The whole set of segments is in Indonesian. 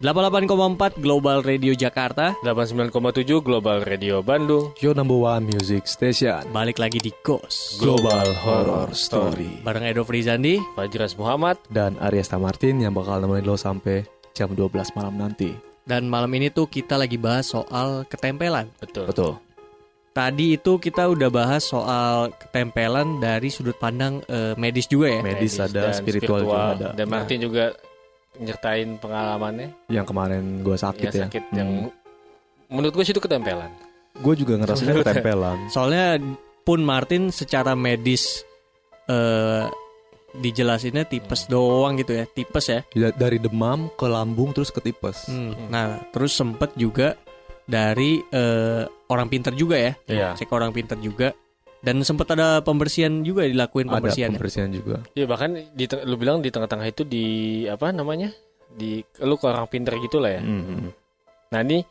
88,4 Global Radio Jakarta. 89,7 Global Radio Bandung. Your number one music station. Balik lagi di Ghost Global Horror Story. bareng Edo Frizandi. Fajras Muhammad. Dan Aryasta Martin yang bakal nemenin lo sampai jam 12 malam nanti. Dan malam ini tuh kita lagi bahas soal ketempelan. Betul. Tadi itu kita udah bahas soal ketempelan dari sudut pandang medis juga ya. Medis ada, dan spiritual juga ada. Dan Martin juga nyertain pengalamannya Yang kemarin gue sakit ya. yang menurut gue itu ketempelan. Gue juga ngerasanya ketempelan. Soalnya pun Martin secara medis dijelasinnya tipes doang gitu ya. Tipes ya. Dari demam ke lambung terus ke tipes. Nah terus sempet juga dari orang pinter juga ya. Iya. Cek orang pinter juga. Dan sempet ada pembersihan juga, dilakuin Ada pembersihan. pembersihan juga. Iya, bahkan lu bilang di tengah-tengah itu di apa namanya? Lu ke orang pinter gitu lah ya. Nah, ini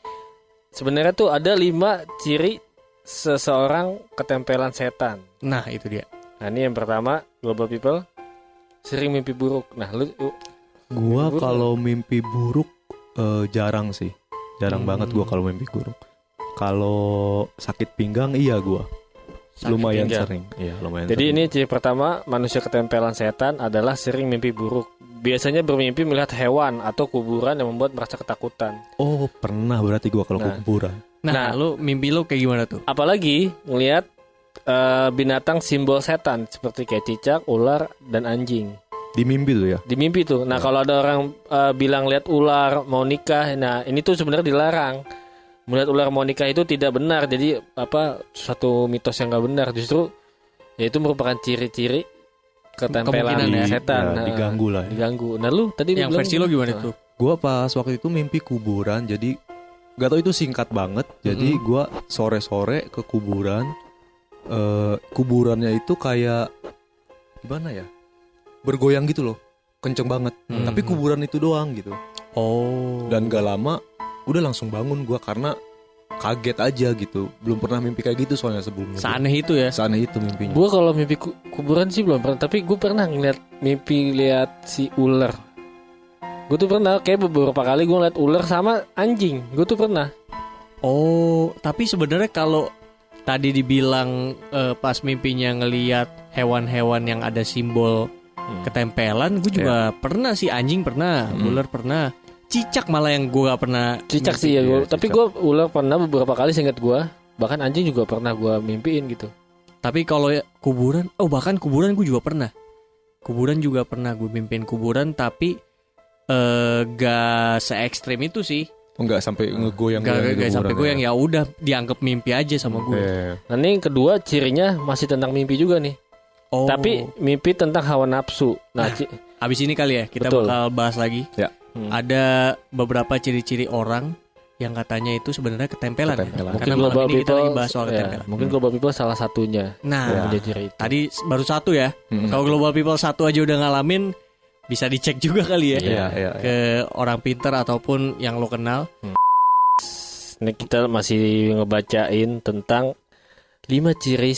sebenarnya tuh ada 5 ciri seseorang ketempelan setan. Nah itu dia. Nah, ini yang pertama, global people sering mimpi buruk. Nah, Gua buruk kalau mimpi buruk jarang sih. Jarang banget gua kalau mimpi buruk. Kalau sakit pinggang iya gua. Lumayan pinggang. sering. Iya, lumayan jadi sering. ini ciri pertama, manusia ketempelan setan adalah sering mimpi buruk. Biasanya bermimpi melihat hewan atau kuburan yang membuat merasa ketakutan. Oh, pernah berarti gua kalau ke kuburan. Nah, lu mimpi lu kayak gimana tuh? Apalagi ngelihat binatang simbol setan seperti kayak cicak, ular, dan anjing. Di mimpi tuh ya. Di mimpi tuh. Nah, kalau ada orang bilang lihat ular mau nikah, nah ini tuh sebenarnya dilarang. Melihat ular mau nikah itu tidak benar. Jadi suatu mitos yang nggak benar. Justru ya itu merupakan ciri-ciri ketempelan Kemungkinan ya. setan. Ya, diganggu lah ya. Diganggu. Nah, lu tadi Yang versi lo gimana tuh? Gua pas waktu itu mimpi kuburan, jadi gak tau itu singkat banget. Jadi gua sore-sore ke kuburan. Kuburannya itu kayak gimana ya? Bergoyang gitu loh, kenceng banget. Tapi kuburan itu doang gitu. Oh. Dan gak lama udah langsung bangun gua karena kaget aja gitu. Belum pernah mimpi kayak gitu soalnya sebelumnya. Seaneh itu ya. Seaneh itu mimpinya. Gue kalau mimpi kuburan sih belum pernah. Tapi gue pernah mimpi lihat si ular. Gue tuh pernah kayak beberapa kali gue ngeliat ular sama anjing. Gue tuh pernah. Oh, tapi sebenarnya kalau tadi dibilang pas mimpinya ngelihat hewan-hewan yang ada simbol ketempelan, gue juga pernah sih. Anjing pernah, ular pernah, cicak malah yang gue gak pernah. Cicak sih ya gue. Tapi gue ular pernah beberapa kali seingat gue. Bahkan anjing juga pernah gue mimpiin gitu. Tapi kalau kuburan, bahkan kuburan gue juga pernah. Kuburan juga pernah gue mimpiin kuburan, tapi gak se-ekstrim itu sih. Enggak sampai ngegoyang. Gak sampai goyang, ya udah dianggap mimpi aja sama gue. Nah ini yang kedua cirinya masih tentang mimpi juga nih. Oh. Tapi mimpi tentang hawa nafsu. Nah, abis ini kali ya kita Betul. bakal bahas lagi. Ya. Ada beberapa ciri-ciri orang yang katanya itu sebenarnya ketempelan. Ketempelan. Karena malam ini kita lagi bahas soal ketempelan. Mungkin global people salah satunya. Nah, Punya ciri itu. tadi baru satu ya. Kalau global people satu aja udah ngalamin, bisa dicek juga kali ya. Iya. Ke orang pinter ataupun yang lo kenal. Ini kita masih ngebacain tentang 5 ciri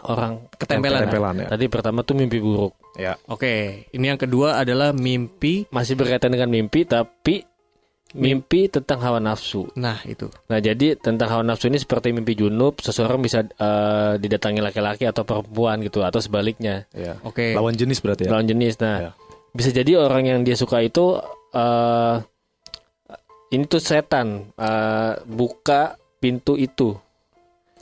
orang Ketempelan. Ya. Tadi pertama tuh mimpi buruk. Ya. Oke, ini yang kedua adalah mimpi. Masih berkaitan dengan mimpi, tapi mimpi tentang hawa nafsu. Nah, itu. Nah, jadi tentang hawa nafsu ini seperti mimpi junub, seseorang bisa didatangi laki-laki atau perempuan gitu, atau sebaliknya. Ya. Oke. Lawan jenis berarti ya. Lawan jenis. Nah, Ya. bisa jadi orang yang dia suka itu ini tuh setan buka pintu itu.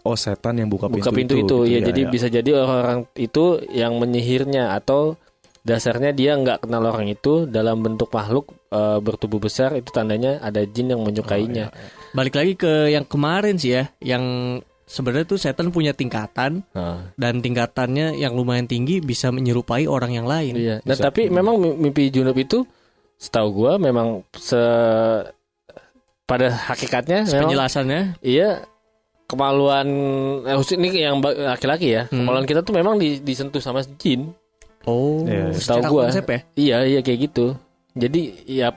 Oh, setan yang buka Pintu itu. gitu Ya, jadi bisa jadi orang itu yang menyihirnya, atau dasarnya dia nggak kenal orang itu dalam bentuk makhluk bertubuh besar, itu tandanya ada jin yang menyukainya. Balik lagi ke yang kemarin sih ya, yang sebenarnya tuh setan punya tingkatan, dan tingkatannya yang lumayan tinggi bisa menyerupai orang yang lain. Iya. Nah, tapi memang mimpi junub itu setahu gua memang pada hakikatnya Penjelasannya, iya, kemaluan ini yang laki-laki ya. Kemaluan kita tuh memang disentuh sama jin. oh, Iya. Setahu secara gua. konsep ya. Iya kayak gitu. Jadi ya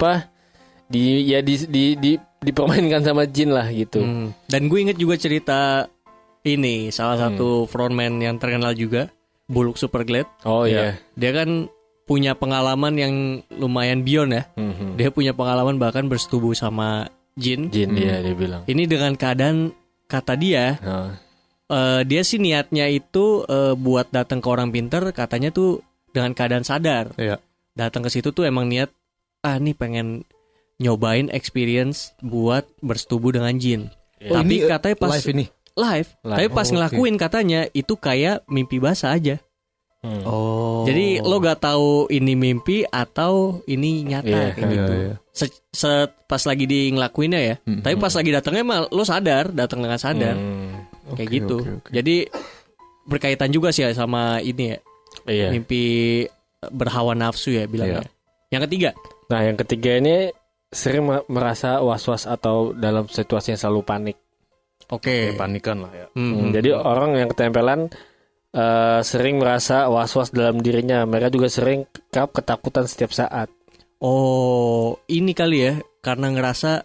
dipermainkan sama jin lah gitu. Dan gue inget juga cerita ini salah satu frontman yang terkenal juga, Buluk Superglad. Oh iya. Dia kan punya pengalaman yang lumayan beyond ya. Dia punya pengalaman bahkan bersetubuh sama jin. Iya dia bilang. Ini dengan keadaan kata dia, dia sih niatnya itu buat datang ke orang pinter, katanya tuh dengan keadaan sadar. Iya. Datang ke situ tuh emang niat, nih pengen nyobain experience buat bersetubuh dengan jin. Tapi katanya pas live. Tapi pas ngelakuin katanya itu kayak mimpi basah aja. Jadi lo gak tahu ini mimpi atau ini nyata kayak gitu. Pas lagi di ngelakuinnya ya. Tapi pas lagi datangnya mah lo sadar, datang dengan sadar. Kayak gitu. Jadi berkaitan juga sih ya sama ini ya. Iya. Mimpi berhawa nafsu ya bilangnya. Yang ketiga. Nah, yang ketiga ini sering merasa was-was atau dalam situasi yang selalu panik. Oke. Panikan lah ya. Jadi orang yang ketempelan sering merasa was-was dalam dirinya. Mereka juga sering ketakutan setiap saat. Oh, ini kali ya, karena ngerasa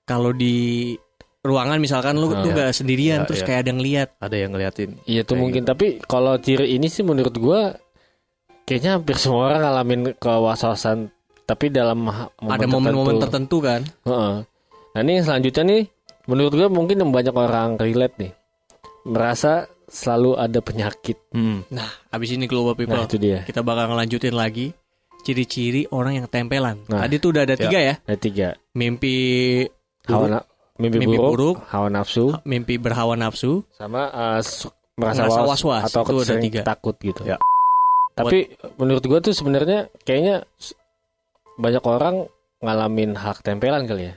kalau di ruangan misalkan lu tuh gak sendirian, terus kayak ada yang lihat. Ada yang ngeliatin. Iya tuh mungkin, gitu. tapi kalau ciri ini sih menurut gua kayaknya hampir semua orang ngalamin kewas-wasan, tapi dalam ada momen-momen tertentu kan. Nah ini selanjutnya nih, menurut gua mungkin yang banyak orang relate nih, merasa selalu ada penyakit. Nah, abis ini Global People, Nah, itu dia. kita bakal ngelanjutin lagi ciri-ciri orang yang tempelan. Tadi tuh udah ada 3 ya. Ada 3. Mimpi Mimpi buruk, hawa nafsu, mimpi berhawa nafsu, sama merasa was-was atau itu sering ada 3. takut gitu. Ya. Tapi menurut gua tuh sebenarnya kayaknya banyak orang ngalamin hal tempelan kali ya.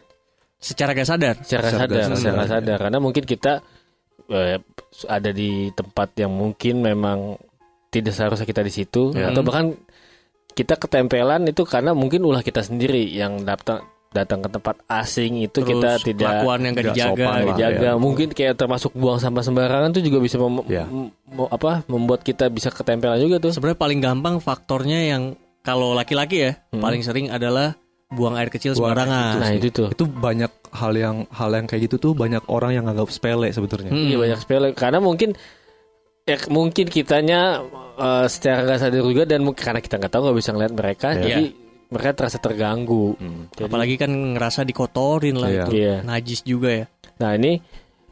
Secara gak sadar. Secara gak sadar. Karena mungkin kita ada di tempat yang mungkin memang tidak seharusnya kita di situ, atau bahkan kita ketempelan itu karena mungkin ulah kita sendiri yang datang ke tempat asing itu. Terus kita tidak kelakuan yang gak dijaga. Mungkin kayak termasuk buang sampah sembarangan tuh juga bisa membuat kita bisa ketempelan juga tuh. Sebenarnya paling gampang faktornya yang kalau laki-laki ya paling sering adalah buang air kecil sembarangan. Nah itu tuh. Itu banyak hal yang kayak gitu tuh banyak orang yang anggap sepele sebetulnya. Iya banyak sepele karena mungkin kitanya secara nggak sadar juga, dan mungkin karena kita nggak tahu, nggak bisa ngeliat mereka, jadi mereka terasa terganggu. Jadi, apalagi kan ngerasa dikotorin lah itu. Najis juga ya. Nah ini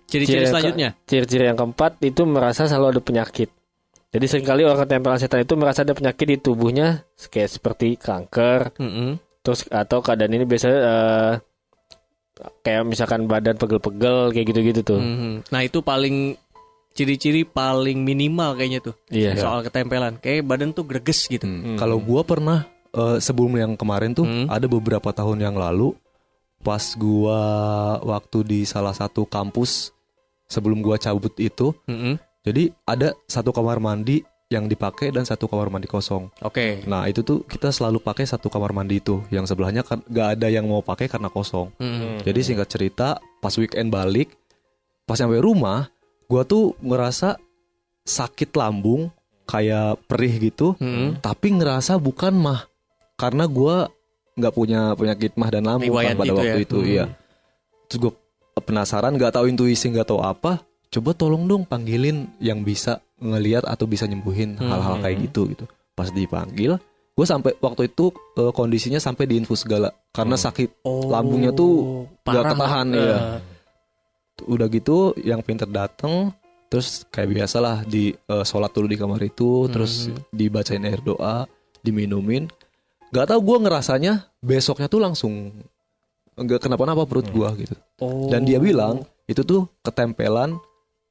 ciri-ciri selanjutnya. Ciri-ciri yang keempat itu merasa selalu ada penyakit. Jadi seringkali orang ketempelan setan itu merasa ada penyakit di tubuhnya, kayak seperti kanker, terus atau keadaan ini biasanya kayak misalkan badan pegel-pegel kayak gitu-gitu tuh. Nah itu paling ciri-ciri paling minimal kayaknya tuh soal ketempelan. Kayak badan tuh greges gitu. Kalau gua pernah sebelum yang kemarin tuh ada beberapa tahun yang lalu pas gua waktu di salah satu kampus sebelum gua cabut itu, jadi ada satu kamar mandi yang dipakai dan satu kamar mandi kosong. Oke. Nah itu tuh kita selalu pakai satu kamar mandi itu, yang sebelahnya kan gak ada yang mau pakai karena kosong. Jadi singkat cerita pas weekend balik, pas sampai rumah gua tuh ngerasa sakit lambung kayak perih gitu, tapi ngerasa bukan mah, karena gua nggak punya penyakit mah dan lambung kan pada waktu itu. Iya. Terus gua penasaran, nggak tahu intuisi, nggak tahu apa, coba tolong dong panggilin yang bisa ngelihat atau bisa nyembuhin hal-hal kayak gitu. Pas dipanggil, gue sampai waktu itu kondisinya sampai diinfus segala karena sakit lambungnya tuh nggak ketahan ya. Udah gitu yang pinter dateng, terus kayak biasalah di sholat dulu di kamar itu, terus dibacain air doa, diminumin. Gak tau gue ngerasanya besoknya tuh langsung nggak kenapa-napa perut gue gitu. Dan dia bilang itu tuh ketempelan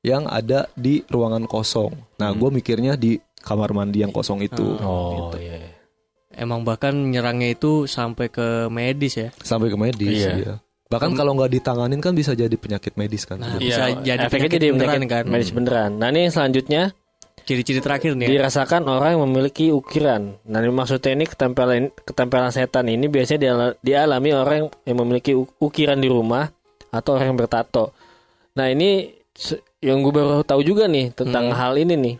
yang ada di ruangan kosong. Nah gue mikirnya di kamar mandi yang kosong itu. Gitu. Iya. Emang bahkan nyerangnya itu sampai ke medis ya. Sampai ke medis. Iya. Bahkan kalau nggak ditanganin kan bisa jadi penyakit medis kan. Nah, bisa jadi efeknya penyakit beneran kan. Medis beneran. Nah ini selanjutnya ciri-ciri terakhir nih. Dirasakan orang yang memiliki ukiran. Nah ini maksudnya ini ketempelan setan ini biasanya dialami orang yang memiliki ukiran di rumah atau orang yang bertato. Nah ini yang gue baru tahu juga nih tentang hal ini nih.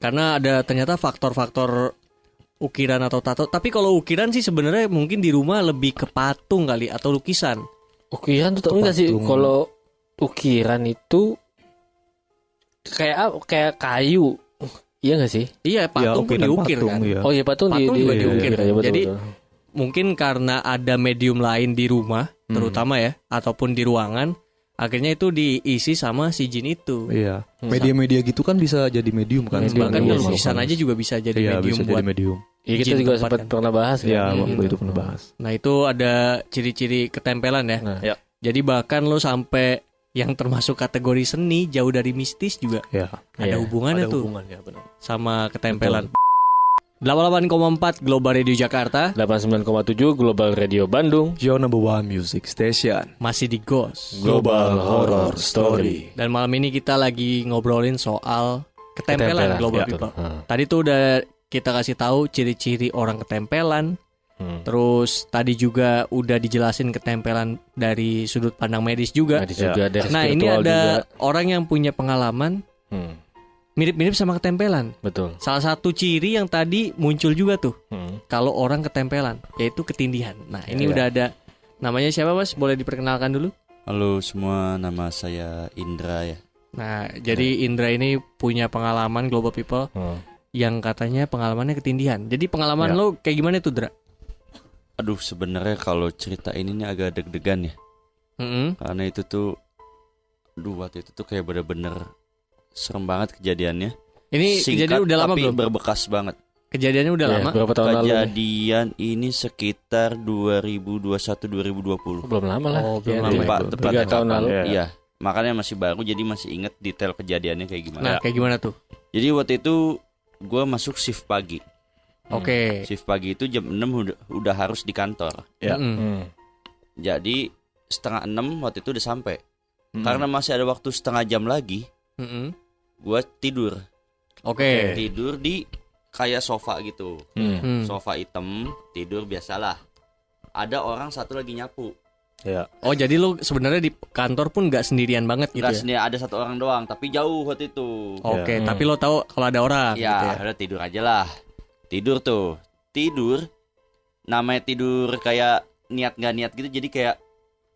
Karena ada ternyata faktor-faktor ukiran atau tato. Tapi kalau ukiran sih sebenarnya mungkin di rumah lebih ke patung kali atau lukisan. Ukiran tuh enggak sih, kalau ukiran itu kayak kayu Iya nggak sih? Iya, patung pun ukiran diukir patung, kan. iya. Oh iya patung Juga diukir. ya, betul, Jadi betul. mungkin karena ada medium lain di rumah, terutama ya, ataupun di ruangan, akhirnya itu diisi sama si jin itu. Iya. Media-media gitu kan bisa jadi medium kan. Medium, Bahkan iya kalau sih. lukisan aja juga bisa jadi Iya, medium bisa buat. jadi medium. Iya, kita jin juga tempat sempat kan. pernah bahas Iya, kan. waktu itu pernah bahas. Nah itu ada ciri-ciri ketempelan ya. Nah. Ya. Jadi bahkan lo sampai yang termasuk kategori seni jauh dari mistis juga Ya. ada Iya. hubungannya Ada tuh hubungannya benar. sama ketempelan. 88,4 Global Radio Jakarta 89,7 Global Radio Bandung. Your number one music station. masih di Ghost. Global Horror Story. Dan malam ini kita lagi ngobrolin soal ketempelan Global ya. People. Tadi tuh udah kita kasih tahu ciri-ciri orang ketempelan. Terus tadi juga udah dijelasin ketempelan dari sudut pandang medis juga. Ada juga dari Nah ini spiritual ada juga. orang yang punya pengalaman mirip-mirip sama ketempelan. Betul. Salah satu ciri yang tadi muncul juga tuh Hmm. kalau orang ketempelan, yaitu ketindihan. Nah ini Iya. udah ada namanya siapa Mas? Boleh diperkenalkan dulu? Halo semua, nama saya Indra ya. Nah jadi Indra ini punya pengalaman Global People yang katanya pengalamannya ketindihan. Jadi pengalaman Ya. lo kayak gimana tuh Dra? Aduh sebenarnya kalau cerita ini nih agak deg-degan ya. Mm-mm. Karena itu tuh, waktu itu tuh kayak bener-bener serem banget kejadiannya. Ini kejadian udah lama tapi belum? berbekas banget. Kejadiannya udah Iya, lama? berapa tahun lalu? nih? Kejadian ini sekitar 2021-2020. Belum lama lah. Oh, belum Iya, lama iya. Tepat, itu. tepat 3 tahun lalu. Iya. Iya, makanya masih baru jadi masih inget detail kejadiannya kayak gimana. Nah kayak gimana tuh? Jadi waktu itu gue masuk shift pagi. Oke. Shift pagi itu jam 6 udah harus di kantor. Ya. Mm-mm. Jadi setengah 6 waktu itu udah sampai. Karena masih ada waktu setengah jam lagi, Mm-mm. gue tidur. Oke. Tidur di kayak sofa gitu. Hmm. Sofa hitam, tidur biasalah. Ada orang satu lagi nyapu. Ya. Oh jadi lo sebenarnya di kantor pun nggak sendirian banget gitu Gak ya? sendiri, ada satu orang doang, tapi jauh waktu itu. Oke, Ya. tapi lo tahu kalau ada orang Ya, gitu ya? udah tidur aja lah. Tidur tuh. Tidur. Namanya tidur kayak niat gak niat gitu. Jadi kayak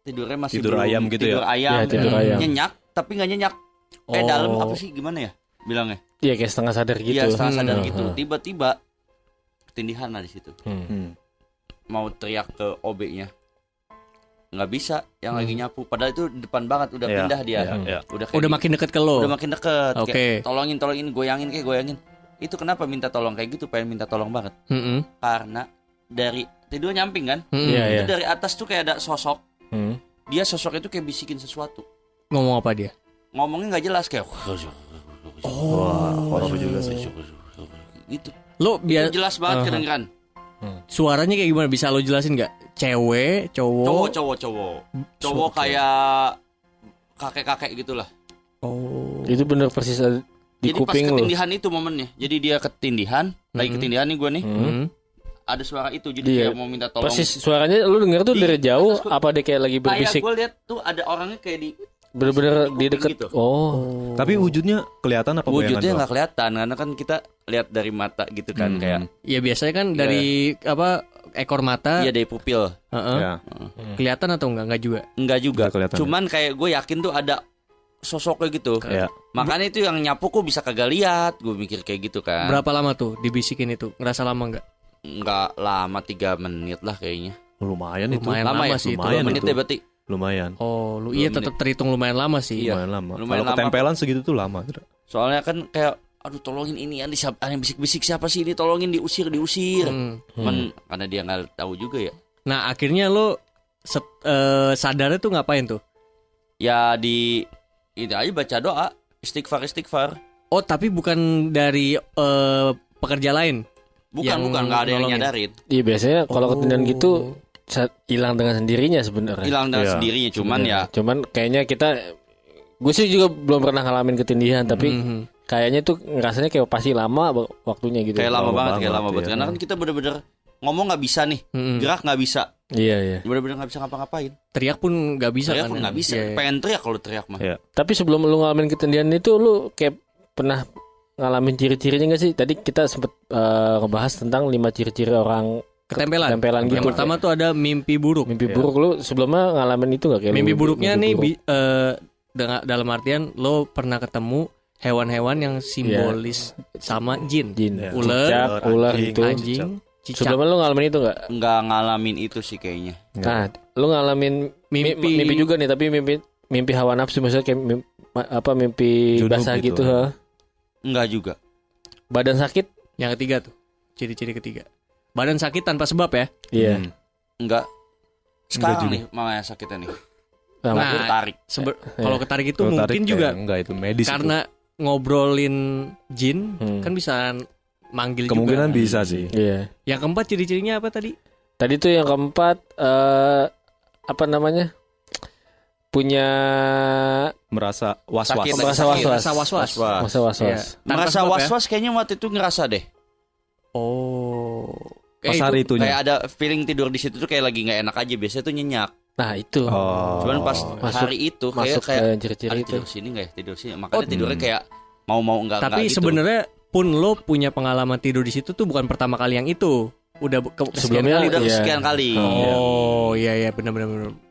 tidurnya masih Tidur belum- ayam gitu ya? Tidur ayam. Ya, tidur ayam. Nyenyak, tapi gak nyenyak. Kayak dalam apa sih gimana ya bilangnya? Iya kayak setengah sadar gitu. Iya, setengah sadar Hmm. gitu. Tiba-tiba ketindihan lah di situ. Mau teriak ke OB-nya. Nggak bisa, yang lagi nyapu. Padahal itu depan banget, udah Ya, pindah dia. ya. Udah kayak Udah gitu. makin deket ke lo. Udah makin deket. Oke. Kayak, tolongin, goyangin. Itu kenapa minta tolong kayak gitu? Pengen minta tolong banget. Mm-mm. Karena dari tidur nyamping kan? Mm-mm. Iya, iya. Itu dari atas tuh kayak ada sosok. Hmm. Dia sosok itu kayak bisikin sesuatu. Ngomong apa dia? Ngomongnya nggak jelas kayak. Wah, horor juga sih. Gitu. Lo Itu biar jelas banget kedengeran. suaranya kayak gimana? Bisa lo jelasin nggak? Cewek, cowok? Cowok kayak kakek-kakek gitulah. Oh. Itu bener persis ada di Jadi pas kuping lu. ketindihan itu momennya. Jadi dia ketindihan, lagi ketindihan nih gue nih. Hmm. Ada suara itu jadi Iya. dia mau minta tolong. Persis suaranya lu denger tuh Di dari jauh atas apa dia kayak lagi Kayak berbisik? gue lihat tuh ada orangnya kayak di Bener-bener di di kuping deket. gitu. Oh. Tapi wujudnya kelihatan apa Wujudnya bayangan nggak kelihatan karena kan kita lihat dari mata gitu kan kayak Ya biasanya kan dari apa ekor mata. iya dari pupil. Heeh. Ya. Kelihatan atau enggak juga? Enggak juga. Nggak kelihatan. Cuman kayak gue yakin tuh ada sosoknya gitu. Ya. Makanya itu yang nyapu kok bisa kagak lihat. Gue mikir kayak gitu kan. Berapa lama tuh dibisikin itu? Ngerasa lama enggak? Enggak lama 3 menit lah kayaknya. Lumayan itu. Lumayan Lama lama ya? sih itu. Lumayan 2 menit itu. ya berarti. Lumayan. Oh, lu 2 iya tetap terhitung lumayan lama sih. Iya. Lumayan lama. Lumayan Kalau lama. ketempelan segitu tuh lama. Soalnya kan kayak aduh tolongin ini ada yang bisik-bisik siapa sih ini tolongin diusir. Hmm. Cuman karena dia nggak tahu juga ya. Nah, akhirnya lu sadarnya tuh ngapain tuh? Ya di ini aja baca doa, istighfar. Oh, tapi bukan dari pekerja lain. Bukan Yang nggak ada yang nolongin. nyadarin. Iya biasanya kalau Oh. ketindihan gitu hilang dengan sendirinya sebenarnya. Hilang dengan Iya. sendirinya cuman ya Cuman kayaknya gue sih juga belum pernah ngalamin ketindihan tapi Mhm. kayaknya tuh ngerasanya kayak pasti lama waktunya gitu. kayak lama Lama banget, banget, banget. iya. Karena kan kita bener-bener ngomong nggak bisa nih, Mhm. gerak nggak bisa, Iya. bener-bener nggak bisa ngapa-ngapain. Teriak pun nggak bisa Teriak kan? pun nggak bisa, Iya, iya. pengen teriak kalau teriak mah. Iya. Tapi sebelum lu ngalamin ketindihan itu lu kayak pernah ngalamin ciri-cirinya gak sih? Tadi kita sempet ngebahas tentang 5 ciri-ciri orang Ketempelan. ketempelan gitu. Yang pertama tuh ada mimpi buruk. Mimpi buruk lu sebelumnya ngalamin itu gak kayak Mimpi lu, buruknya mimpi nih buruk? dalam artian lo pernah ketemu hewan-hewan yang simbolis sama jin. Jin. Ular, Cicak, ular gitu. anjing, cicak. Sebelumnya lu ngalamin itu nggak? Nggak ngalamin itu sih kayaknya. Nah, lu ngalamin mimpi juga nih, tapi mimpi hawa nafsu, maksudnya kayak mimpi Junub basah gitu. gitu, ha? Enggak juga. Badan sakit? Yang ketiga tuh, ciri-ciri ketiga. Badan sakit tanpa sebab ya. Iya. Enggak. Sekarang juga. nih mamanya sakitnya nih. Nah, Nah, Tarik. Kalau ketarik itu Kalau mungkin tarik juga enggak itu medis karena ngobrolin jin kan bisa manggil itu. Kemungkinan juga. bisa sih. iya. Yang keempat ciri-cirinya apa tadi? Tadi tuh yang keempat apa namanya? Punya Merasa was-was. Sakit. merasa was-was. Rasa was-was. Masa was-was. Iya. Tanpa Merasa sebab ya? was-was kayaknya waktu itu ngerasa deh. Oh. Pas hari itunya. Kayak ada feeling tidur di situ tuh kayak lagi nggak enak aja. Biasanya tuh nyenyak. Nah, itu. Oh. Cuman pas Masuk- hari itu Masuk kayak ke ciri-ciri "Aduh, itu. tidur sini nggak ya, tidur sini. Makanya tidurnya kayak mau enggak Tapi gitu. sebenarnya pun lo punya pengalaman tidur di situ tuh bukan pertama kali yang itu. Udah kesekian Sebelumnya kali udah tuh. iya. sekian kali. Oh iya benar.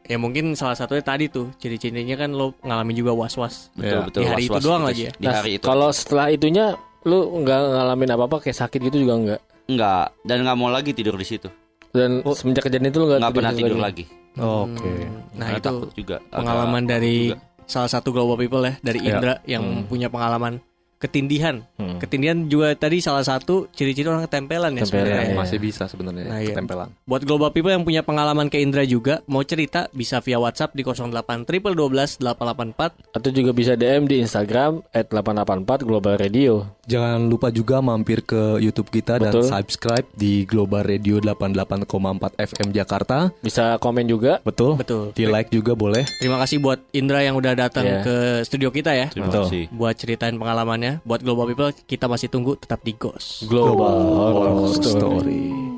Ya mungkin salah satunya tadi tuh ciri-cirinya kan lo ngalamin juga was-was. Iya. Betul, Di hari itu was-was doang gitu lagi ya? sih. Di hari itu. Kalau setelah itunya lu nggak ngalamin apa-apa kayak sakit gitu juga enggak? Enggak, dan nggak mau lagi tidur di situ. Dan semenjak kejadian itu lu Nggak pernah tidur lagi. Oke. Nah Karena itu takut juga. pengalaman Agak dari juga. salah satu global people ya, dari Iya. Indra yang punya pengalaman ketindihan. Hmm. Ketindihan juga tadi salah satu ciri-ciri orang ketempelan ya Ketempelan, sebenarnya. iya. Masih bisa sebenarnya Nah, iya. ketempelan. Buat global people yang punya pengalaman ke Indra juga, mau cerita bisa via WhatsApp di 08 12 884. Atau juga bisa DM di Instagram @884 Global Radio. Jangan lupa juga mampir ke YouTube kita dan Betul. subscribe di Global Radio 88,4 FM Jakarta. Bisa komen juga. Betul. Betul. Di like juga boleh. Terima kasih buat Indra yang udah datang Iya. ke studio kita ya. Terima Betul. kasih. Buat ceritain pengalamannya. Buat global people kita masih tunggu, tetap di Ghost. Global Horror Horror Story. Story.